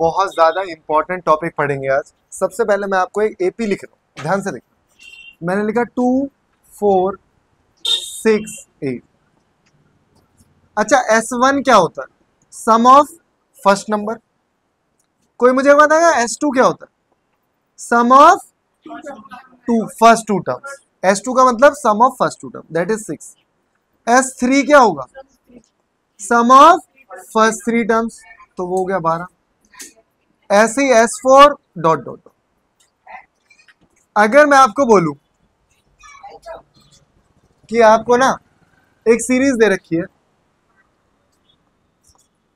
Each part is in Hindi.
बहुत ज्यादा इंपॉर्टेंट टॉपिक पढ़ेंगे आज। सबसे पहले मैं आपको एक एपी लिख रहा हूं, ध्यान से देखना। मैंने लिखा 2 4 6 8। अच्छा, S1 क्या होता है? Sum of first number. कोई मुझे बताएगा S2 क्या होता है? Sum of two first two terms. S2 का मतलब sum of first two term, that is 6। S3 क्या होगा? Sum of first three terms, तो वो हो गया 12। ऐसे ही S4 डॉट डॉट डॉट। अगर मैं आपको बोलूं कि आपको ना एक सीरीज दे रखी है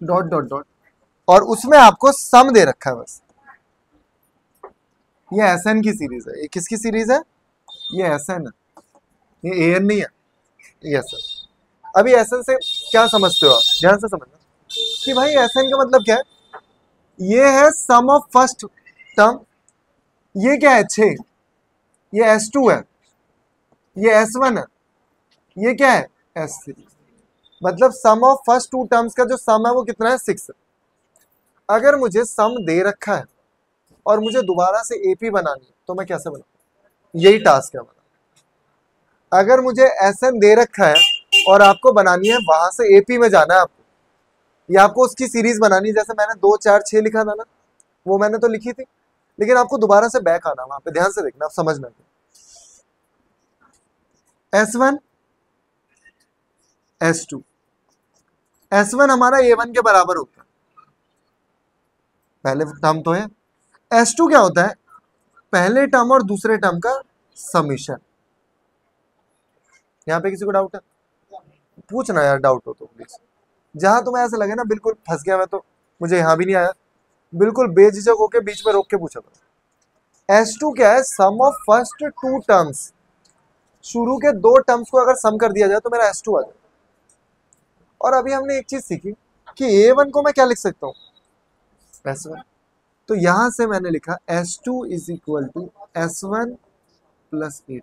डॉट डॉट डॉट, और उसमें आपको सम दे रखा है बस, ये SN की सीरीज है। ये किसकी सीरीज है? ये SN है, ये AN नहीं है, ये SN। अभी SN से क्या समझते हो आप? ध्यान से समझना कि भाई SN का मतलब क्या है। ये है सम ऑफ फर्स्ट टर्म, ये क्या है 6, ये S2 है, ये S1 है, ये क्या है S3। मतलब sum of first two terms का जो सम है वो कितना है? 6 है। अगर मुझे सम दे रखा है और मुझे दोबारा से एपी बनानी है तो मैं कैसे बनाऊं? यही टास्क है हमारा। अगर मुझे SN दे रखा है और आपको बनानी है वहां से एपी में जाना है आपको, या आपको उसकी सीरीज बनानी है, जैसे मैंने 2 4 6 लिखा था ना, वो मैंने तो लिखी थी, लेकिन आपको दोबारा से बैक आना, वहां पे ध्यान से देखना, आप समझना। S1 S2, S1 हमारा A1 के बराबर होता है, पहले टर्म तो है। S2 क्या होता है? पहले टर्म और दूसरे टर्म का समीशन। यहाँ पे किसी को डाउट है? पूछना यार, डाउट हो तो प्लीज। जहां तुम्हें ऐसा लगे ना बिल्कुल फंस गया मैं, तो मुझे यहाँ भी नहीं आया, बिल्कुल बेझिझक होके बीच में रोक के पूछा था। S2 क्या है? Sum of first two terms. शुरू के दो टर्म्स को अगर सम कर दिया जाए तो मेरा S2 आ जाए। और अभी हमने एक चीज सीखी कि A1 को मैं क्या लिख सकता हूँ? S1। तो यहां से मैंने लिखा S2 is equal to S1 plus A2।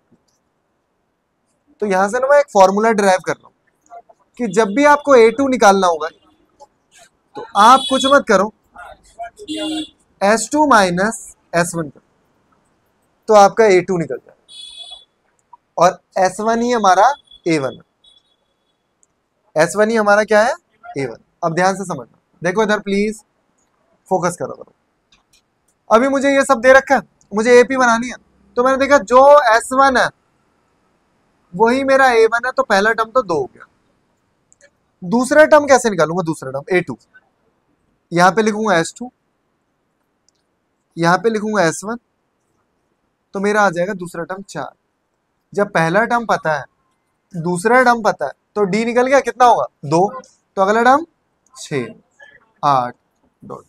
तो यहां से ना मैं एक फॉर्मूला डिराइव कर रहा हूं कि जब भी आपको A2 निकालना होगा तो आप कुछ मत करो, S2 माइनस S1 करो, तो आपका A2 निकल जाए, और S1 ही हमारा A1 है। S1 ही हमारा क्या है? A1। अब ध्यान से समझना, देखो इधर प्लीज फोकस करो। अभी मुझे ये सब दे रखा है, मुझे एपी बनानी है, तो मैंने देखा जो S1 है वही मेरा A1 है, तो पहला टर्म तो 2 हो गया। दूसरा टर्म कैसे निकालूंगा? दूसरा टर्म A2, यहां पे लिखूंगा S2, यहां पे लिखूंगा S1, तो मेरा आ जाएगा दूसरा टर्म 4। जब पहला टर्म पता है, दूसरा टर्म पता है, तो D निकल गया, कितना होगा? 2। तो अगला टर्म 6 8 डॉट।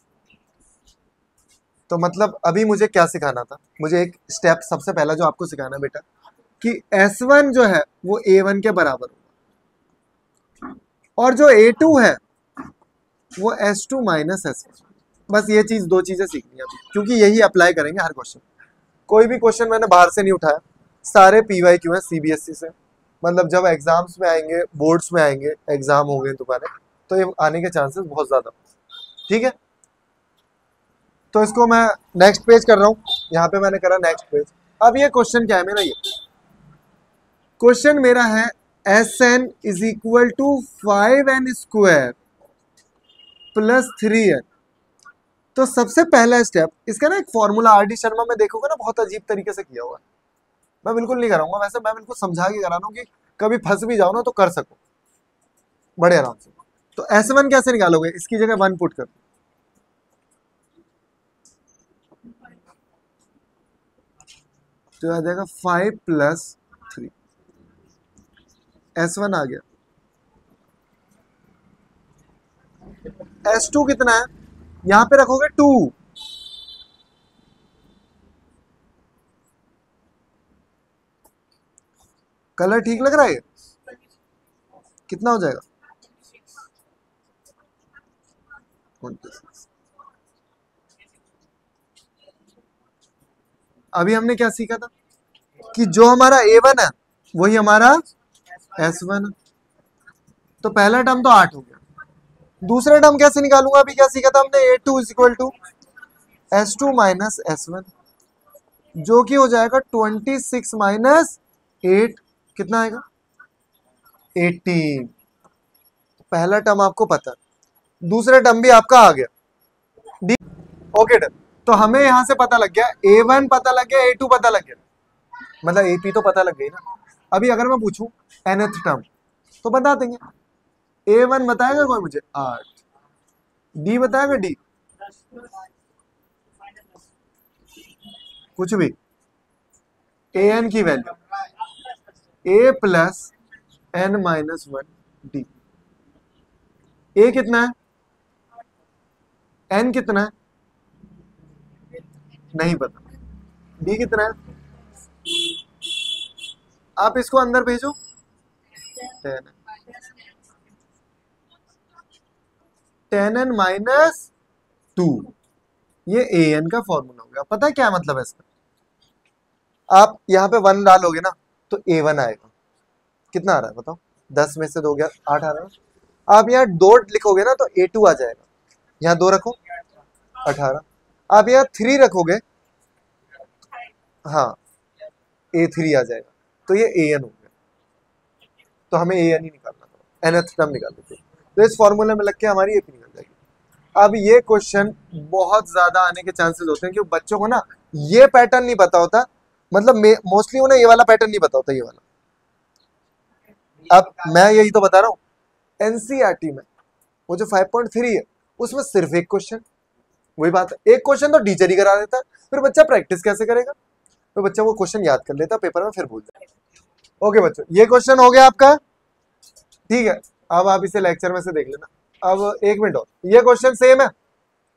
तो मतलब अभी मुझे क्या सिखाना था? मुझे एक स्टेप सबसे पहला जो आपको सिखाना है बेटा, कि S1 जो है वो A1 के बराबर होगा, और जो A2 है वो S2 माइनस S1। बस ये चीज, दो चीजें सीखनी है अभी, क्योंकि यही अप्लाई करेंगे हर क्वेश्चन। कोई भी क्वेश्चन मैंने बाहर से नहीं उठाया, सारे PYQ हैं CBSE से। मतलब जब एग्जाम्स में आएंगे, बोर्ड्स में आएंगे, एग्जाम हो गए तुम्हारे, तो ये आने के चांसेस बहुत ज्यादा। ठीक है, तो इसको मैं नेक्स्ट पेज कर रहा हूं, यहाँ पे मैंने करा नेक्स्ट पेज। अब ये क्वेश्चन क्या है मेरा? ये क्वेश्चन मेरा है SN is equal to 5n square plus 3n। तो सबसे पहला स्टेप इसका ना एक फॉर्मूला RD शर्मा में देखोगे ना, बहुत अजीब तरीके से किया हुआ है। मैं बिल्कुल नहीं कराऊंगा, वैसे मैं बिल्कुल समझा के करा रहा हूं कि कभी फंस भी जाओ ना तो कर सको बड़े आराम से। तो S1 कैसे निकालोगे? इसकी जगह 1 पुट कर, तो आ जाएगा 5 प्लस 3। S1 आ गया। S2 कितना है? यहां पे रखोगे 2। कलर ठीक लग रहा है? कितना हो जाएगा? 26। अभी हमने क्या सीखा था कि जो हमारा A1 है वही हमारा S1 है। तो पहला टर्म तो 8 हो गया। दूसरा टर्म कैसे निकालूंगा? अभी क्या सीखा था हमने? A2 is equal to S2 minus S1, जो कि हो जाएगा 26 माइनस 8, कितना आएगा 18। पहला टर्म आपको पता, दूसरा टर्म भी आपका आ गया। Okay done. तो हमें यहां से पता लग गया A1 पता लग गया, A2 पता लग गया, मतलब AP तो पता लग गई ना। अभी अगर मैं पूछूं nth टर्म तो बता देंगे। A1 बताएगा कोई मुझे 8, D बताएगा D कुछ भी, AN की value A plus N minus 1 D। A कितना है, N कितना है नहीं पता, D कितना है, आप इसको अंदर भेजो 10, 10N माइनस 2, ये AN का फॉर्मूला हो गया। पता है क्या मतलब है इसका, आप यहाँ पे 1 डालोगे ना तो A1 आएगा। कितना आ रहा है बताओ, 10 में से 2 गया 8 आ रहा है। आप यहाँ 2 लिखोगे ना तो A2 आ जाएगा, यहाँ 2 रखो 18। आप यहाँ 3 रखोगे, हाँ A3 आ जाएगा, तो ये AN हो गया। तो हमें AN ही निकालना था, nth टर्म निकाल देते, तो इस फॉर्मूले में लग के हमारी AP निकल जाएगी। अब ये क्वेश्चन बहुत ज्यादा आने के चांसेस होते हैं, क्योंकि बच्चों को ना ये पैटर्न नहीं पता होता, मतलब मोस्टली उन्हें ये वाला पैटर्न नहीं पता होता, ये वाला। अब मैं यही तो बता रहा हूँ, एनसीईआरटी में वो जो 5.3 है उसमें सिर्फ एक क्वेश्चन, वही बात है, एक क्वेश्चन तो टीचर ही करा देता है, फिर बच्चा प्रैक्टिस कैसे करेगा, तो बच्चा वो क्वेश्चन याद कर लेता, पेपर में फिर भूल जाएगा। ओके बच्चों, ये क्वेश्चन हो गया आपका, ठीक है। अब आप इसे लेक्चर में से देख लेना। अब 1 मिनट और, ये क्वेश्चन सेम है,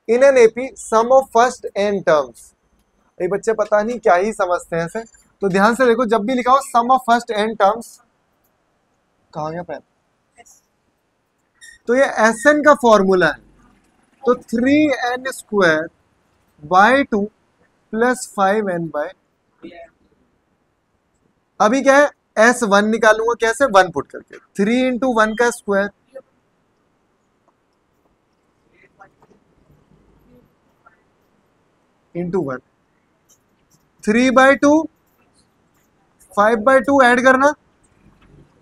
in an AP sum of first n terms. ये बच्चे पता नहीं क्या ही समझते हैं ऐसे, तो ध्यान से देखो, जब भी लिखा हो सम ऑफ फर्स्ट एन टर्म्स, कहाँ गया पेन, तो ये Sn का फॉर्मूला है, तो 3n square by 2 plus 5n bye, अभी क्या है S1 निकालूंगा कैसे, 1 पुट करके, 3 इंटू 1 का स्क्वायर इंटू 1, 3/2, 5/2 ऐड करना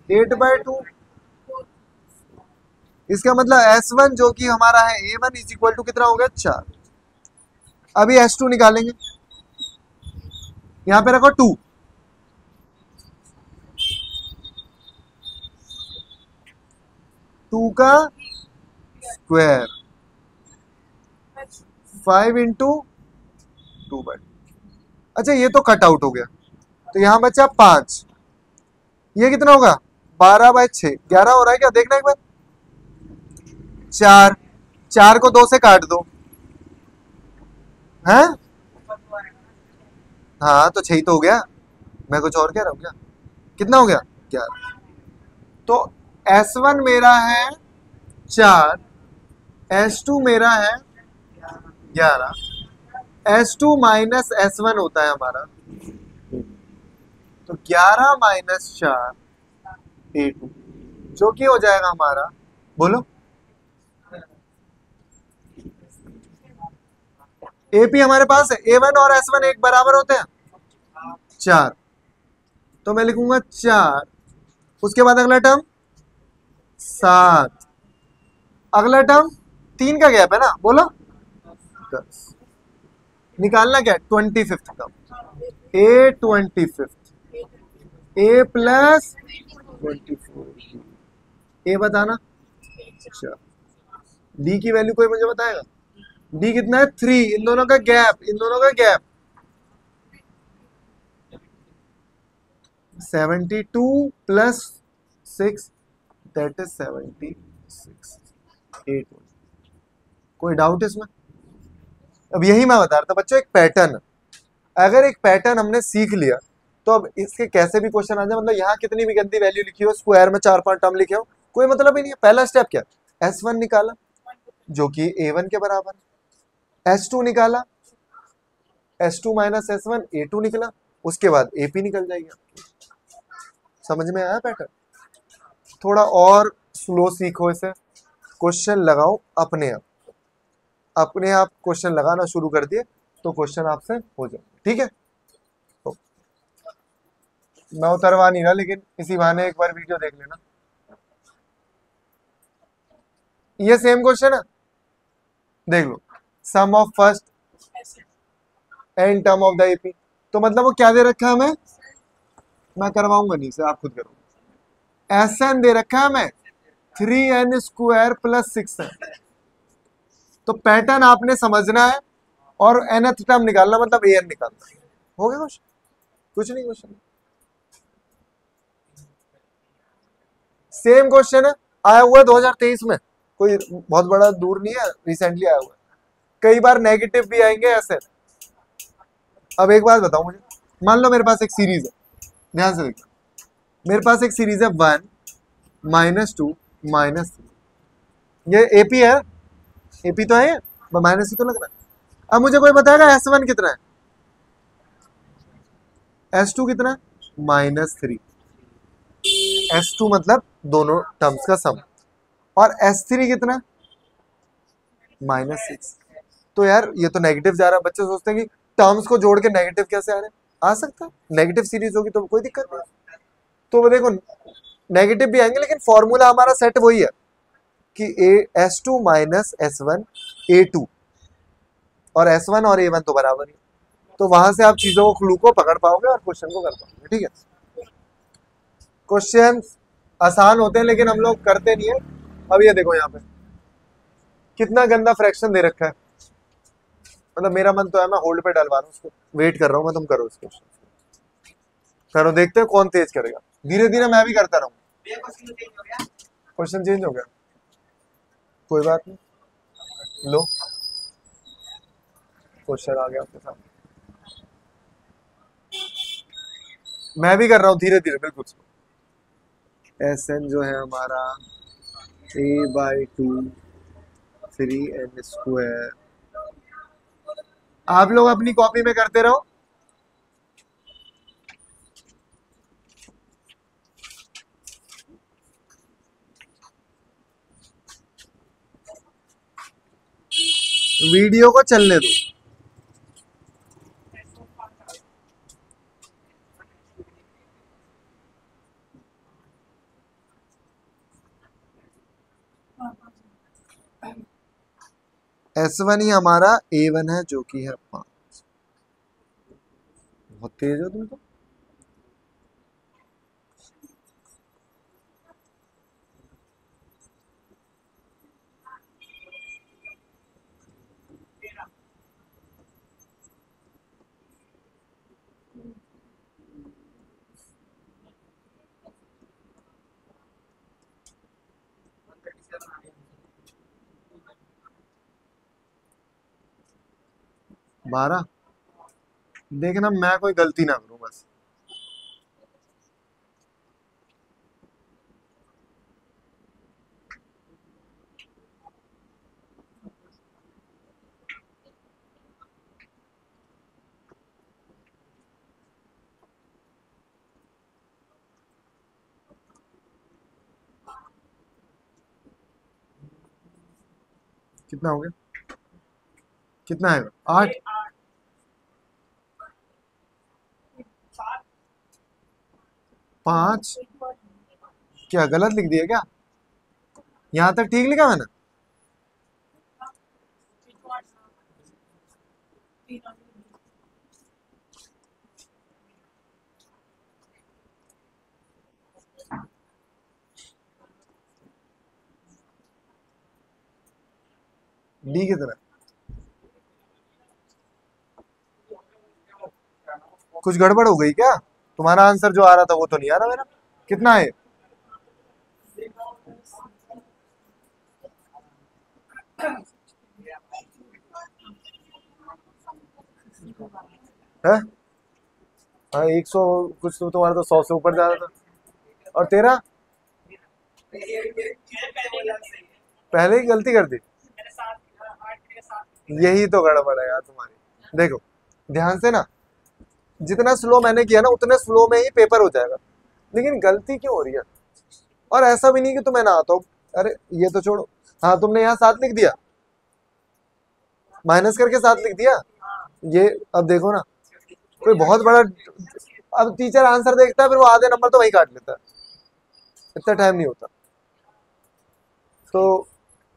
8/2, इसका मतलब S1 जो कि हमारा है A1 इज इक्वल टू कितना हो गया 4। अभी S2 निकालेंगे, यहां पे रखो 2, 2 का स्क्वायर 5 इंटू 2/2। अच्छा ये तो कट आउट हो गया, तो यहां बचा 5, ये कितना होगा 12/6, 11 हो रहा है क्या, देखना एक बार। 4, 4 को 2 से काट दो, हैं हाँ तो 6 तो हो गया, मैं कुछ और कह रहा हूँ क्या, कितना हो गया 11। तो S1 मेरा है 4, S2 मेरा है 11, S2 माइनस S1 होता है हमारा, तो 11 माइनस 4 A2, जो कि हो जाएगा हमारा, बोलो AP हमारे पास है, A1 और S1 एक बराबर होते हैं 4, तो मैं लिखूंगा 4, उसके बाद अगला टर्म 7, अगला टर्म 3 का गैप है ना, बोलो 10, निकालना क्या है 25th term, A25, A plus 24, ए बताना। अच्छा डी की वैल्यू कोई मुझे बताएगा, डी कितना है 3, इन दोनों का गैप, इन दोनों का गैप 72 प्लस 6 दैट इज 76, 8। कोई डाउट इसमें, अब यही मैं बता रहा था बच्चों, एक पैटर्न, अगर एक पैटर्न हमने सीख लिया तो अब इसके कैसे भी क्वेश्चन आ जाए, मतलब यहाँ कितनी भी गंदी वैल्यू लिखी हो, स्क्वायर में 4-5 टर्म लिखे हो, कोई मतलब ही नहीं है। पहला स्टेप क्या, S1 निकाला जो कि A1 के बराबर है, S2 निकाला, S2 माइनस S1 A2 निकला, उसके बाद AP निकल जाएगी। समझ में आया पैटर्न, थोड़ा और स्लो सीखो इसे, क्वेश्चन लगाओ अपने आप, अपने आप क्वेश्चन लगाना शुरू कर दिए तो क्वेश्चन आपसे हो जाए, ठीक है। तो मैं उतरवा नहीं रहा, लेकिन इसी बहाने एक बार वीडियो देख लेना। ये सेम क्वेश्चन है, देख लो। Sum of first N term of the AP, तो मतलब वो क्या दे रखा है हमें, मैं करवाऊंगा नहीं से, आप खुद करो। एस एन दे रखा है हमें 3n² + 6n। तो पैटर्न आपने समझना है और nth टर्म निकालना, मतलब an निकालना है। हो गया क्वेश्चन, कुछ नहीं क्वेश्चन। सेम क्वेश्चन है, आया हुआ है 2023 में, कोई बहुत बड़ा दूर नहीं है, रिसेंटली आया हुआ है। कई बार नेगेटिव भी आएंगे ऐसे। अब एक बात बताओ मुझे, मान लो मेरे पास एक सीरीज है, ध्यान से देखो, मेरे पास एक सीरीज है 1 -2 -3। ये एपी है, एपी तो है, माइनस ही तो लग रहा है। अब मुझे कोई बताएगा S1 कितना है, S2 कितना है, -3। S2 मतलब दोनों टर्म्स का सम, और S3 कितना, -6। तो यार ये तो नेगेटिव जा रहा है। बच्चे सोचते हैं कि टर्म्स को जोड़ के नेगेटिव कैसे आ रहे हैं, आ सकता है, नेगेटिव सीरीज होगी तो कोई दिक्कत नहीं। तो वो देखो नेगेटिव भी आएंगे, लेकिन फॉर्मूला हमारा सेट वही है कि S2 - S1 A2, और S1 और A1 तो बराबर ही। तो वहां से आप चीजों को, क्लू को पकड़ पाओगे और क्वेश्चन को कर पाओगे, ठीक है। क्वेश्चन आसान होते हैं लेकिन हम लोग करते नहीं है। अब ये देखो यहाँ पे कितना गंदा फ्रैक्शन दे रखा है, मतलब मेरा मन तो है मैं होल्ड पे डलवा रहा हूँ उसको, वेट कर रहा हूँ मैं, तुम करो इसको, करो, देखते हैं कौन तेज करेगा। धीरे धीरे मैं भी करता रहूँ। क्वेश्चन चेंज हो गया, कोई बात नहीं, लो क्वेश्चन आ गया आपके साथ। मैं भी कर रहा हूँ धीरे धीरे, बिल्कुल। Sn जो है हमारा a/2 3n²। आप लोग अपनी कॉपी में करते रहो। वीडियो को चलने दो। S1 ही हमारा A1 है, जो कि है 5। बहुत तेज हो तुम तो। बारह, देखना मैं कोई गलती ना करूं बस। कितना हो गया, कितना है, 8। 5, क्या गलत लिख दिया क्या, यहां तक ठीक लिखा मैंने। डी कितना, कुछ गड़बड़ हो गई क्या, तुम्हारा आंसर जो आ रहा था वो तो नहीं आ रहा मेरा। कितना है, है? हाँ 100 कुछ, तो तुम्हारा तो 100 से ऊपर जा रहा था। और तेरा पहले ही गलती कर दी, यही तो गड़बड़ है यार तुम्हारी। देखो ध्यान से ना, जितना स्लो मैंने किया ना उतने स्लो में ही पेपर हो जाएगा, लेकिन गलती क्यों हो रही है। और ऐसा भी नहीं कि तुम्हें ना आता हो, अरे ये तो छोड़ो। हाँ तुमने यहाँ 7 लिख दिया, माइनस करके 7 लिख दिया, ये अब देखो ना, कोई बहुत बड़ा, अब टीचर आंसर देखता है फिर वो आधे नंबर तो वही काट लेता है, इतना टाइम नहीं होता। तो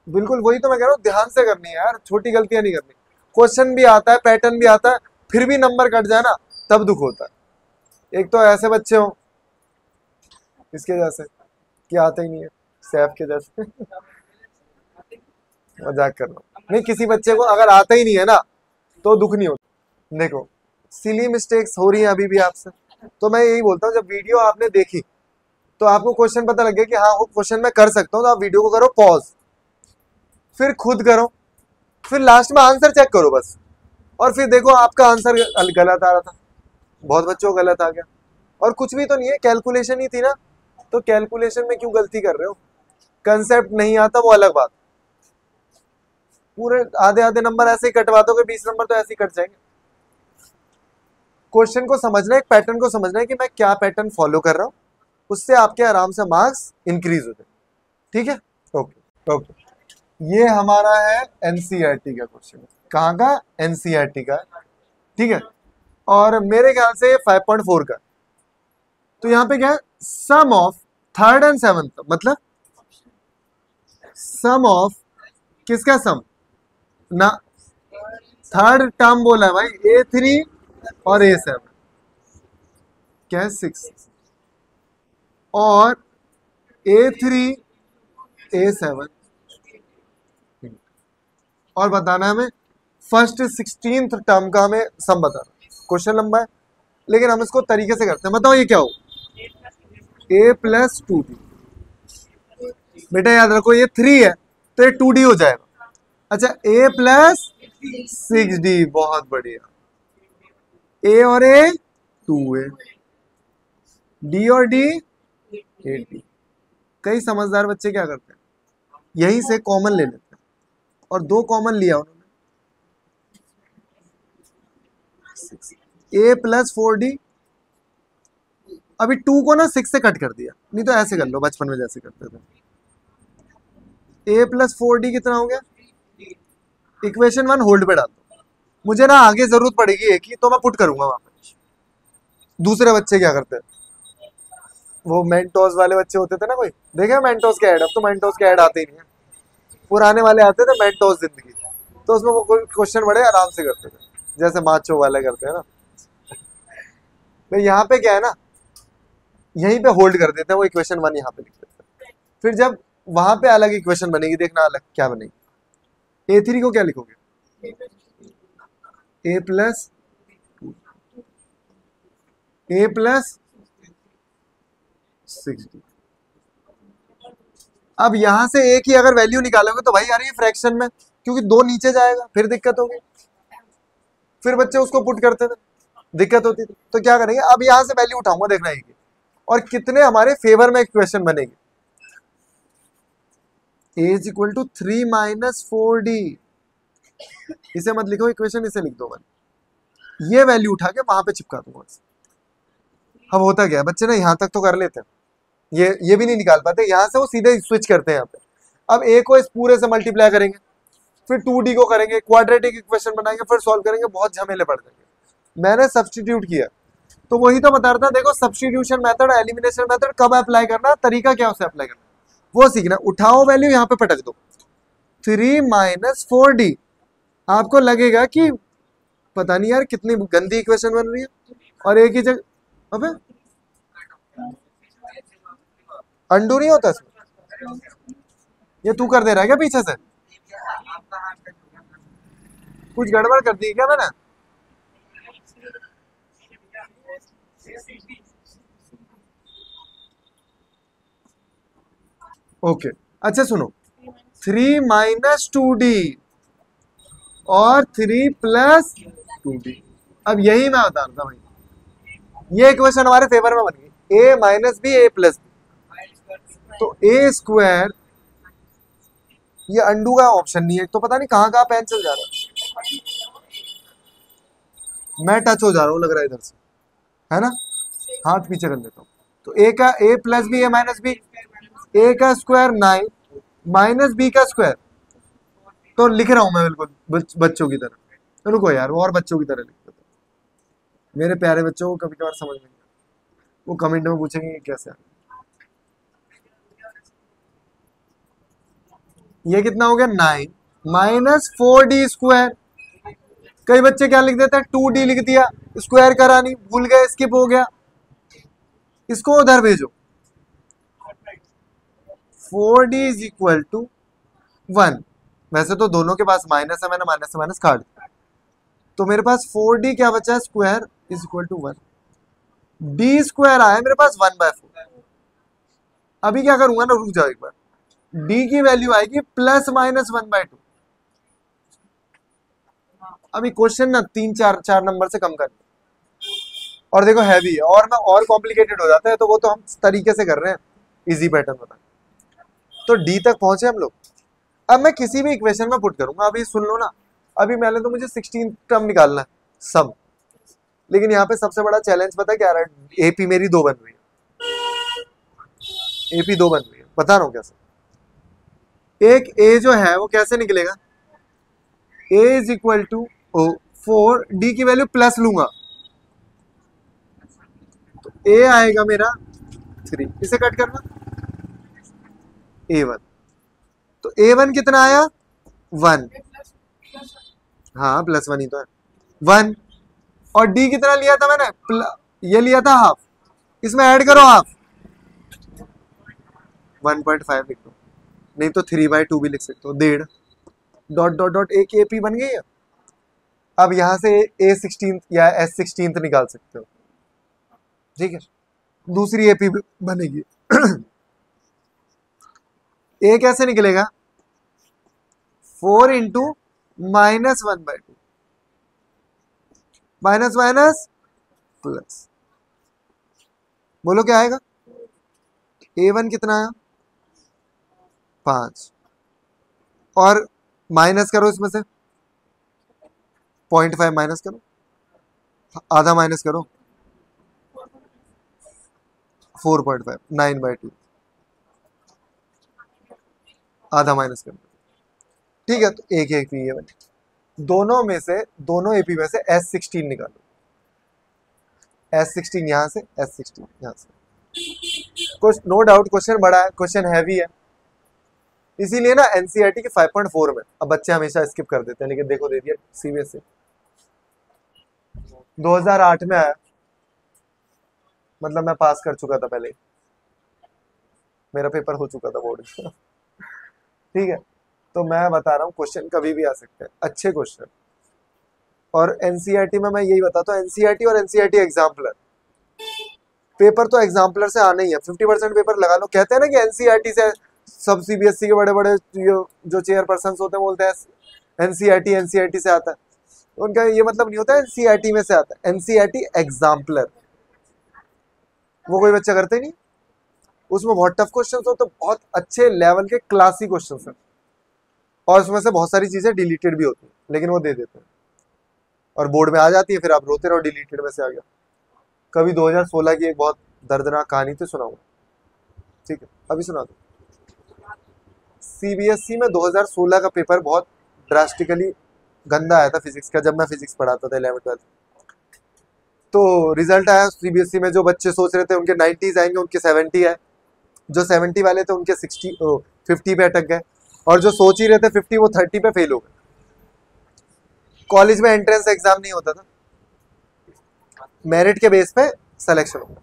बिल्कुल वही तो मैं कह रहा हूँ, ध्यान से करनी है यार, छोटी गलतियां नहीं करनी। क्वेश्चन भी आता है, पैटर्न भी आता है, फिर भी नंबर कट जाए ना तब दुख होता है। एक तो ऐसे बच्चे हो इसके जैसे कि आते ही नहीं है, सैफ के जैसे मजाक कर रहा हूँ। नहीं, किसी बच्चे को अगर आता ही नहीं है ना तो दुख नहीं होता। देखो सिली मिस्टेक्स हो रही है अभी भी आपसे, तो मैं यही बोलता हूँ, जब वीडियो आपने देखी तो आपको क्वेश्चन पता लगे कि हाँ वो क्वेश्चन मैं कर सकता हूँ, तो आप वीडियो को करो पॉज, फिर खुद करो, फिर लास्ट में आंसर चेक करो बस, और फिर देखो आपका आंसर गलत आ रहा था, बहुत बच्चों को गलत आ गया, और कुछ भी तो नहीं है, कैलकुलेशन ही थी ना, तो कैलकुलेशन में क्यों गलती कर रहे हो? कंसेप्ट नहीं आता वो अलग बात, पूरे आधे आधे नंबर ऐसे ही कटवा दोगे, 20 नंबर तो ऐसे ही कट जाएंगे। क्वेश्चन को समझना है, एक पैटर्न को समझना है कि मैं क्या पैटर्न फॉलो कर रहा हूँ, उससे आपके आराम से मार्क्स इंक्रीज हो जाए। ठीक है, ओके ओके। ये हमारा है एनसीईआरटी का क्वेश्चन, कहाँ का? एनसीईआरटी का, ठीक है, और मेरे ख्याल से 5.4 का। तो यहाँ पे क्या है, sum of third and seventh, मतलब सम ऑफ किसका सम ना, थर्ड टर्म बोला है भाई, A3 और A7, क्या है 6, और A3 A7, और बताना है हमें फर्स्ट 16th टर्म का, हमें सम बताना। क्वेश्चन लंबा है लेकिन हम इसको तरीके से करते हैं। बताओ ये क्या हो, A+2B। बेटा याद रखो ये 3 है तो ये 2D हो जाएगा। अच्छा, A+6D, बहुत बढ़िया, A और A 2A, D और D 8D। कई समझदार बच्चे क्या करते हैं, यहीं से कॉमन ले लेते हैं, और 2 कॉमन लिया उन्होंने, A+4D, अभी 2 को ना 6 से कट कर दिया, नहीं तो ऐसे कर लो बचपन में जैसे करते थे। A+4D कितना हो गया, इक्वेशन 1 होल्ड पे डाल दो, मुझे ना आगे जरूरत पड़ेगी एक ही, तो मैं पुट करूंगा वहां पे। दूसरे बच्चे क्या करते हैं, वो मेंटोस वाले बच्चे होते थे ना, कोई देखे मेंटोस के ऐड? अब तो मेंटोस के ऐड आते ही नहीं है, पुराने वाले आते थे मेंटोस जिंदगी, तो उसमें वो क्वेश्चन बड़े आराम से करते थे, जैसे माचो वाले करते हैं ना। तो यहाँ पे क्या है ना, यहीं पे होल्ड कर देते हैं, वो इक्वेशन 1 यहाँ पे लिख देते हैं, फिर जब वहां पे अलग इक्वेशन बनेगी, देखना अलग क्या बनेगी। A3 को क्या लिखोगे, A+, A+6D। अब यहां से एक ही अगर वैल्यू निकालोगे तो भाई यार ये फ्रैक्शन में, क्योंकि 2 नीचे जाएगा फिर दिक्कत होगी, फिर बच्चे उसको पुट करते थे, दिक्कत होती थी, तो क्या करेंगे, अब यहां से वैल्यू उठाऊंगा, देखना है और कितने हमारे फेवर में इक्वेशन बनेगी। A is equal to 3-4D, इसे मत लिखो इक्वेशन, इसे लिख दो, मैं ये वैल्यू उठा के वहां पे चिपका दूंगा। अब होता क्या है, बच्चे ना यहाँ तक तो कर लेते हैं, ये भी नहीं निकाल पाते, यहाँ से वो सीधे स्विच करते हैं यहाँ पे। अब A को इस पूरे से मल्टीप्लाई करेंगे, फिर 2D को करेंगे, क्वाड्रेटिक इक्वेशन बनाएंगे, फिर सॉल्व करेंगे, बहुत झमेले पड़ जाएंगे। मैंने सब्स्टिट्यूट किया, तो वही तो बता रहा था, देखो सब्स्टिट्यूशन मेथड, एलिमिनेशन मेथड कब अप्लाई करना, तरीका क्या उसे अप्लाई करना, वो सीखना। उठाओ वैल्यू यहाँ पे पटक दो, 3-4D, आपको लगेगा कि पता नहीं यार कितनी गंदी इक्वेशन बन रही है, और एक ही जगह, अबे अंडू नहीं होता इसमें, ये तू कर दे रहा है क्या पीछे से, कुछ गड़बड़ कर दी क्या मैंने? ओके, अच्छा सुनो, 3-2D और 3+2D, अब यही मैं बता रहा था भाई, ये इक्वेशन हमारे फेवर में बन गई, A-B A+B, तो A², ये अंडू का ऑप्शन नहीं है, तो पता नहीं कहाँ कहाँ पेन चल जा रहा है, मैं टच हो जा रहा हूँ लग रहा है इधर से, है ना, हाथ पीछे कर लेता हूँ। तो A+B A-B, A का स्क्वायर 9 -B का स्क्वायर, तो लिख रहा हूं मैं बिल्कुल बच्चों की तरह, रुको यार, वो और बच्चों की तरह लिखते थे, मेरे प्यारे बच्चों को कभी कभार समझ में नहीं आता। वो कमेंट में पूछेंगे ये कैसे है। ये कितना हो गया 9 माइनस 4d²। कई बच्चे क्या लिख देते हैं 2d लिख दिया, स्क्वायर करा नहीं, भूल गए, स्किप हो गया, इसको उधर भेजो। 4d is equal to 1। वैसे तो दोनों के पास माइनस है, मैंने माइनस से माइनस काट दिया, तो मेरे पास 4d क्या बचा है, square is equal to 1। D square आया मेरे पास 1/4। अभी क्या करूंगा ना, रुक जाओ एक बार, डी की वैल्यू आएगी प्लस माइनस 1/2। अभी क्वेश्चन ना 3 4 नंबर से कम कर, और देखो हैवी है, और ना और कॉम्प्लिकेटेड हो जाता है, तो वो तो हम तरीके से कर रहे हैं, इजी पैटर्न बता। तो डी तक पहुंचे हम लोग। अब मैं किसी भी इक्वेशन में पुट करूंगा, अभी सुन लो ना, अभी मैंने तो मुझे 16 टर्म निकालना है सब, लेकिन यहाँ पे सबसे बड़ा चैलेंज पता है क्या रहा है, एपी मेरी 2 बन रही है, एपी 2 बन रही है, बता रहा हूँ कैसे। एक ए जो है वो कैसे निकलेगा, ए इज इक्वल टू 4, डी की वैल्यू प्लस लूंगा, तो ए आएगा मेरा 3, इसे कट करना, A1। तो A1 कितना आया 1, हाँ +1 ही तो है 1। और D कितना लिया था मैंने, ये लिया था हाफ, इसमें ऐड करो हाफ, 1.5 लिख दो, नहीं तो 3/2 भी लिख सकते हो, 1.5 डॉट डॉट डॉट, एक AP बन गई है। अब यहां से A16 या S16 निकाल सकते हो, ठीक है, दूसरी AP बनेगी। ए कैसे निकलेगा, 4 इंटू -1/2, माइनस माइनस प्लस, बोलो क्या आएगा, A1 कितना आया 5, और माइनस करो इसमें से 0.5 माइनस करो, आधा माइनस करो 4.5, 9/2, आधा माइनस करो, ठीक है। तो एक एपी ये बने, दोनों में से, दोनों एपी में से S16 निकालो, S16 यहां से, S16 यहां से। कुछ नो डाउट क्वेश्चन बड़ा है, क्वेश्चन हैवी है, इसीलिए ना एनसीईआरटी के 5.4 में अब बच्चे हमेशा स्किप कर देते हैं, लेकिन देखो दे दिया सीबीएसई 2008 में आया, मतलब मैं पास कर चुका था पहले, मेरा पेपर हो चुका था बोर्ड का। ठीक है, तो मैं बता रहा हूँ क्वेश्चन कभी भी आ सकते हैं, अच्छे क्वेश्चन। और एनसीईआरटी में मैं यही बताता हूँ, एनसीईआरटी और एनसीईआरटी एग्जाम्पलर, पेपर तो एग्जाम्पलर से आना ही है, 50% पेपर लगा लो। कहते हैं ना कि एनसीईआरटी से सब सीबीएसई के बड़े बड़े जो चेयरपर्सन होते हैं बोलते हैं एनसीईआरटी एनसीईआरटी से आता है, उनका ये मतलब नहीं होता एनसीईआरटी में से आता है, एनसीईआरटी एग्जाम्पलर वो कोई बच्चा करते नहीं, उसमें बहुत टफ क्वेश्चन होते, बहुत अच्छे लेवल के क्लासी क्वेश्चन है, और उसमें से बहुत सारी चीजें डिलीटेड भी होती है, लेकिन वो दे देते हैं और बोर्ड में आ जाती है, फिर आप रोते रहो डिलीटेड में से आ गया। कभी 2016 की एक बहुत दर्दनाक कहानी तो सुनाऊंगा, ठीक है, अभी सुना दो। सीबीएसई में 2016 का पेपर बहुत ड्रास्टिकली गंदा आया था फिजिक्स का, जब मैं फिजिक्स पढ़ाता था 11th-12th। तो रिजल्ट आया सीबीएसई में, जो बच्चे सोच रहे थे उनके 90s आएंगे, उनके 70 आए, जो 70 वाले थे उनके 50 पे अटक गए, और जो सोच ही रहे थे 50 वो 30 पे फेल हो गए। कॉलेज में एंट्रेंस एग्जाम नहीं होता था, मेरिट के बेस पे सिलेक्शन होगा।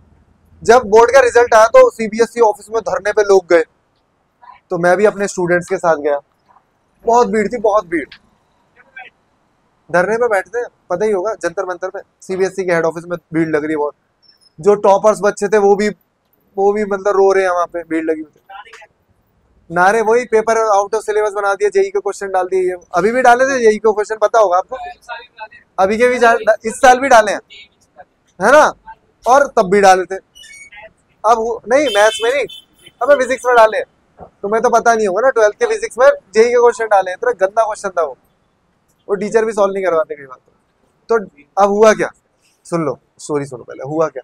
जब बोर्ड का रिजल्ट आया तो सीबीएसई ऑफिस में धरने पे लोग गए, तो मैं भी अपने स्टूडेंट्स के साथ गया, बहुत भीड़ थी, बहुत भीड़, धरने पे बैठते, पता ही होगा जंतर मंतर पे, सीबीएसई के हेड ऑफिस में भीड़ लग रही है बहुत, जो टॉपर्स बच्चे थे वो भी मतलब रो रहे हैं, वहां पे भीड़ लगी हुई, नारे वही पेपर आउट ऑफ सिलेबस बना दिया, जेई के क्वेश्चन डाल दिए, अभी भी डाले थे जेई के क्वेश्चन, पता होगा आपको, अभी के भी इस साल भी डाले हैं, है ना, और तब भी डाले थे, अब नहीं मैथ्स में नहीं, अब फिजिक्स में डाले, तुम्हें तो पता नहीं होगा ना, 12th के फिजिक्स में जेई के क्वेश्चन डाले, इतना गंदा क्वेश्चन था वो टीचर भी सॉल्व नहीं करवाते कई बात। तो अब हुआ क्या, सुन लो स्टोरी सुनो पहले, हुआ क्या,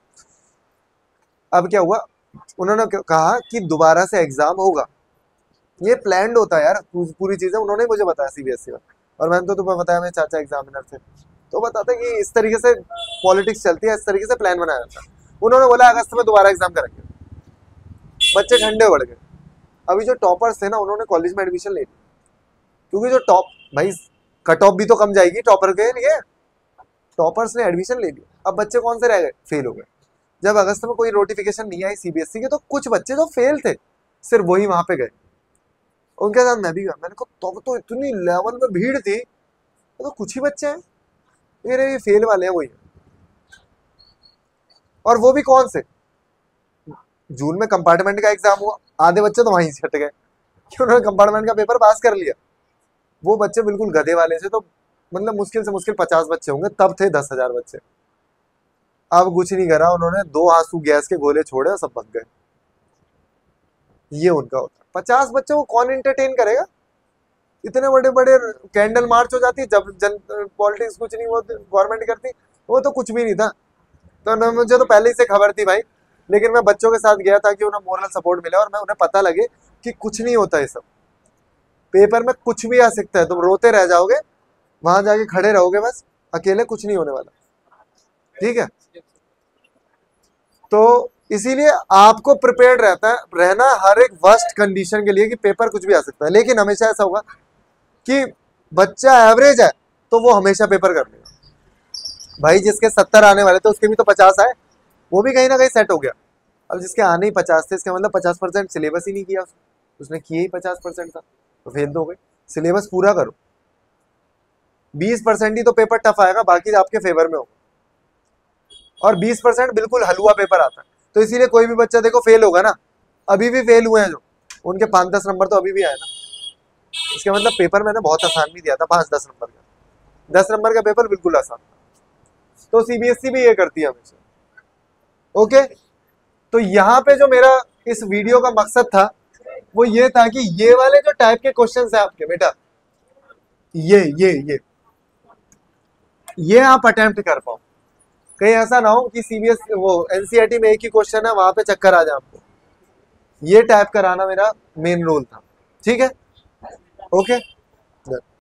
अब क्या हुआ, उन्होंने कहा कि दोबारा से एग्जाम होगा, ये प्लान्ड होता है यार पूरी चीजें, उन्होंने मुझे बताया सीबीएसई में, और मैंने तो तुम्हें बताया मेरे चाचा एग्जामिनर थे, तो बताते कि इस तरीके से पॉलिटिक्स चलती है, इस तरीके से प्लान बनाया जाता है। उन्होंने बोला अगस्त में दोबारा एग्जाम करेंगे, बच्चे ठंडे पड़ गए। अभी जो टॉपर्स थे ना उन्होंने कॉलेज में एडमिशन ले लिया, क्योंकि जो टॉप भाई कट ऑफ भी तो कम जाएगी टॉपर के लिए, टॉपर्स ने एडमिशन ले लिया। अब बच्चे कौन से रह गए, फेल हो गए। जब अगस्त में कोई नोटिफिकेशन नहीं आई सीबीएसई के, तो कुछ बच्चे जो फेल थे सिर्फ वही वहां पे गए, उनके साथ मैं भी गया। मैंने कहा तब तो इतनी लेवल में भीड़ थी, तो कुछ ही बच्चे हैं ये फेल वाले हैं वही, और वो भी कौन से, जून में कंपार्टमेंट का एग्जाम हुआ, आधे बच्चे तो वहीं से हट गए कि उन्होंने कंपार्टमेंट का पेपर पास कर लिया। वो बच्चे बिल्कुल गधे वाले से, तो मतलब मुश्किल से मुश्किल 50 बच्चे होंगे, तब थे 10,000 बच्चे। अब कुछ नहीं करा उन्होंने, 2 आंसू गैस के गोले छोड़े और सब भग गए। ये उनका होता है। 50 बच्चे को कौन एंटरटेन करेगा, इतने बड़े बड़े कैंडल मार्च हो जाती, जब जन पॉलिटिक्स कुछ नहीं वो गवर्नमेंट करती, वो तो कुछ भी नहीं था। तो मुझे तो पहले ही से खबर थी भाई, लेकिन मैं बच्चों के साथ गया था कि उन्हें मोरल सपोर्ट मिले और मैं उन्हें पता लगे कि कुछ नहीं होता ये सब, पेपर में कुछ भी आ सकता है, तुम रोते रह जाओगे, वहां जाके खड़े रहोगे बस अकेले, कुछ नहीं होने वाला, ठीक है। तो इसीलिए आपको प्रिपेयर्ड रहना हर एक वर्स्ट कंडीशन के लिए कि पेपर कुछ भी आ सकता है। लेकिन हमेशा ऐसा होगा कि बच्चा एवरेज है तो वो हमेशा पेपर कर लेगा। भाई जिसके 70 आने वाले थे उसके भी तो 50 आए, वो भी कहीं ना कहीं सेट हो गया। अब जिसके आने ही 50 थे, इसका मतलब 50% सिलेबस ही नहीं किया उसने किए ही 50% था, तो फेल तो हो गए। सिलेबस पूरा करो, 20% ही तो पेपर टफ आएगा, बाकी आपके फेवर में होगा, और 20% बिल्कुल हलवा पेपर आता है। तो इसीलिए कोई भी बच्चा देखो फेल होगा ना, अभी भी फेल हुए हैं जो, उनके 5-10 नंबर तो अभी भी आए ना, इसका मतलब पेपर मैंने बहुत आसान भी दिया था, 5-10 नंबर का, 10 नंबर का पेपर बिल्कुल आसान था। तो सीबीएसई भी ये करती है हमेशा। ओके, तो यहाँ पे जो मेरा इस वीडियो का मकसद था वो ये था कि ये वाले जो टाइप के क्वेश्चंस है आपके बेटा, ये आप अटेम्प्ट कर पाओ। कहीं ऐसा ना हो कि सीबीएस वो एनसीईआरटी में एक ही क्वेश्चन है, वहां पे चक्कर आ जाए आपको। ये टाइप कराना मेरा मेन रोल था, ठीक है। ओके।